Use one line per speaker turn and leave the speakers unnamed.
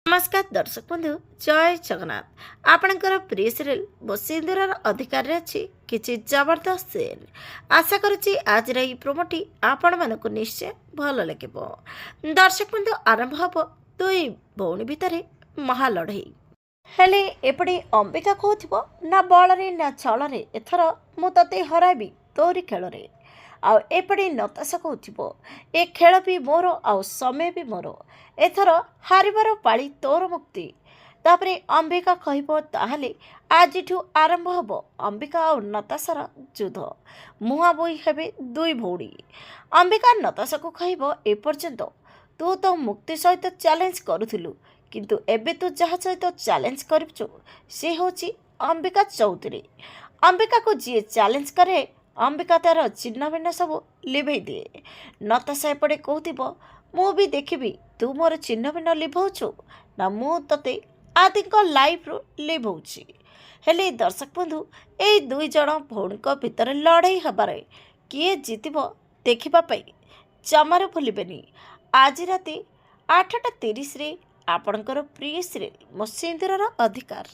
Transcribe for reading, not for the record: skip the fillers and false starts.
नमस्कार दर्शक बंधु जय जगन्नाथ आपणकर प्रिय सीरियल मो सिंदूरर अधिकार अच्छी किसी जबरदस्त सीन आशा करुच्ची आज प्रोमोटी आपण मानक निश्चय भल लगे। दर्शक बंधु आरंभ हम दुई भौणी भितर महालड़ई हेले एपटे अंबिका कहूथिबो ना बलरे ना छलरे एथर मु तते हराबी तोरी खेଳରେ आउ एपटे नताशा कहूथिबो ए खेल भी मोर आउ समय भी मोर एथर हारिबार पाଳି तोर मुक्ति। तापरे अंबिका कहबो ताहले आजिठू आरंभ हब अंबिका आउ नताशार युद्ध मुहांबोई हेबे दुई भौणी। अंबिका नताशा को कहबो एपर्यंत तू तो मुक्ति सहित चैलेंज करुथिलु किंतु एबे तू जहा सहित चैलेंज करिछु से होची अंबिका चौधरी। अंबिका को जी चैलेंज करे अंबिका तार चिन्ह भिन्न सब लिभे दिए। नताशा एपटे कहूथिबो मु भी देखिबी तू मोर चिन्ह भिन्न लिभौछु ना मु तते आदिक लाइफ रु लिभौछि। हेले दर्शक बंधु ए दुई जण भौणीक भितर लड़ाई हबारे किए जीतिबो देखिबा पई जमार भूलिबेनी। आज राति 8:30 रे आपणकर प्रिय सीरियल मो सिंदूरर अधिकार।